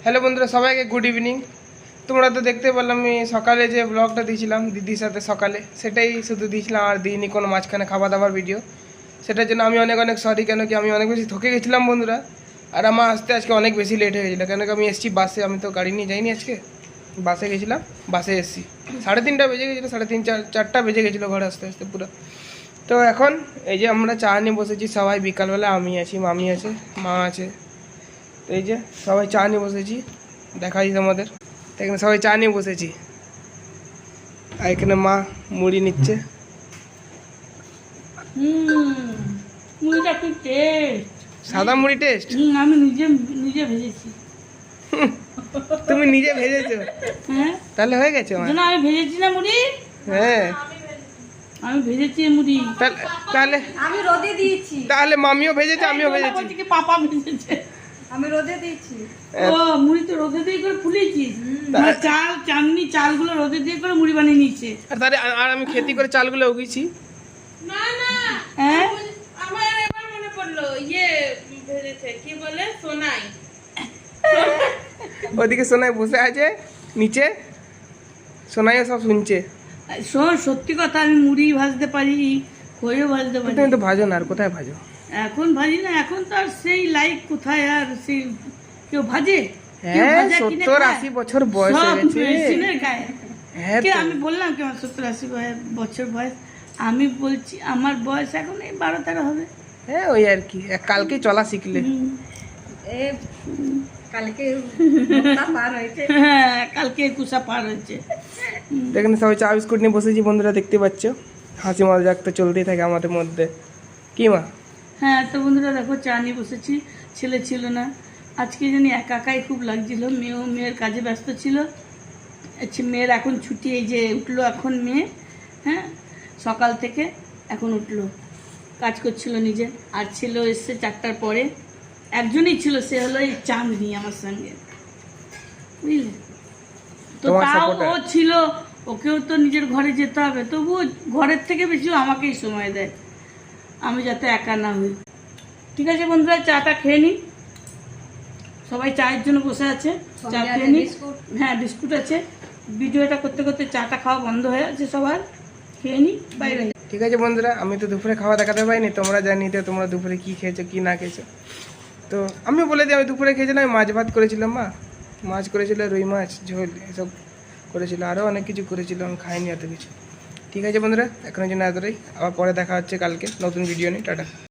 Hello বন্ধুরা, সবাইকে good evening. তোমরা তো দেখতে পেলাম আমি সকালে যে ব্লগটা দিয়েছিলাম দিদির সাথে সকালে, সেটাই শুধু দিয়েছিলাম, আর দিইনি কোনো মাঝখানে খাওয়া দাওয়ার ভিডিও। সেটার জন্য আমি অনেক অনেক সরি, কেন কি আমি অনেক বেশি থকে গেছিলাম বন্ধুরা। আর আমার আসতে আজকে অনেক বেশি লেট হয়ে গেছিলো, কেন কি আমি এসেছি বাসে, আমি তো গাড়ি নিয়ে যাইনি আজকে, বাসে গেছিলাম, বাসে এসেছি 3:30 বেজে গেছিলো, 3:30 4টা বেজে গেছিলো ঘরে আসতে আসতে পুরো। তো এখন এই যে আমরা চা নিয়ে বসেছি সবাই, বিকালবেলা আমি আছি, মামি আছে, মা আছে। তো এই যে সবাই চা নিয়ে বসেছি, দেখাই তোমাদের। এখানে সবাই চা নিয়ে বসেছি, আর এখানে মা মুড়ি নিচ্ছে। মুড়িটা খুব টেস্ট, সাদা মুড়ি টেস্ট? আমি নিজে নিজে ভেজেছি। তুমি নিজে ভেজেছো? হ্যাঁ, তাহলে হয়ে গেছে আমার। আমি ভেজেছি না মুড়ি। হ্যাঁ, আমি ভেজেছি মুড়ি। তাহলে আমি রোদে দিয়েছি। তাহলে মামিও ভেজেছে, আমিও ভেজেছি। পাপা ভেজেছে, আমি রোদে দিয়েছি। ও মুড়ি তো রোদে দিয়ে করে ফুলেছিস? চাল চাটনি চালগুলো রোদে দিয়ে করে মুড়ি বানিয়ে নিচ্ছে। আর তাহলে আর আমি খেতি করে চালগুলো উগিয়েছি। না না, হ্যাঁ, আমার এবার মনে পড়লো, ভেজেছে কি বলে, সোনাই। ওদিকে সোনাই বসে আছে নিচে, সোনাইও সব শুনছে। শোন, সত্যি কথা, আমি মুড়ি ভাজতে পারি, খইও ভাজতে পারি। তুমি তো ভাজো না, আর কোথায় ভাজো? এখন ভাজি না, এখন তো আর সেই লাইক কোথায়, আর সেই কেউ ভাজে? হ্যাঁ, 70-80 বছর বয়স হয়ে গেছে। হ্যাঁ, আমি বললাম কি আমার 70-80 বছর বয়স, আমি বলছি আমার বয়স এখন এই 12-13 হবে। হ্যাঁ, ওই আর কি, কালকে চলা শিখলে। এ কালকে ভোক্তা পার হয়েছে। হ্যাঁ, কালকে 21 পার হয়েছে। এখানে সবাই চা বিস্কুট নিয়ে বসেছি বন্ধুরা, দেখতে পাচ্ছ। হাসি মজাক তো চলতেই থাকে আমাদের মধ্যে, কি মা? হ্যাঁ, তো বন্ধুরা দেখো, চা নিয়ে বসেছি, ছেলে ছিল না আজকে, জানি একা একাই খুব লাগছিল। মেয়ের কাজে ব্যস্ত ছিল। আচ্ছা, মেয়ের এখন ছুটি, এই যে উঠলো এখন মেয়ে। হ্যাঁ, সকাল থেকে এখন উঠলো, কাজ করছিল নিজে। আর ছিল এসছে 4টার পরে, একজনই ছিল, সে হলো এই চাঁদনি আমার সঙ্গে, বুঝলে তো। তোমার তাও supporter? ও ছিল, ওকেও তো নিজের ঘরে যেতে হবে, তবুও ঘরের থেকে বেশি আমাকেই সময় দেয়, আমি যাতে একা না হই। ঠিক আছে বন্ধুরা, চাটা খেয়ে নিই। সবাই চায়ের জন্য বসে আছে, চা খেয়ে নিই। হ্যাঁ, বিস্কুট আছে। ভিডিওটা করতে করতে চাটা খাওয়া বন্ধ হয়ে আছে সবার, খেয়ে নিই, বাইরে। ঠিক আছে বন্ধুরা, আমি তো দুপুরে খাওয়া দেখাতে পারিনি, তোমরা জানি তো তোমরা দুপুরে কি খেয়েছো কি না খেয়েছো। তো আমি বলে দিই, আমি দুপুরে খেয়েছিলাম, আমি মাছ ভাত করেছিলাম, মা মাছ করেছিল, রুই মাছ ঝোল এসব করেছিল, আরও অনেক কিছু করেছিল, আমি খাইনি এত কিছু। ঠিক আছে বন্ধুরা, এখনের জন্য এতটাই, আবার পরে দেখা হচ্ছে কালকে নতুন ভিডিও নিয়ে। টাটা।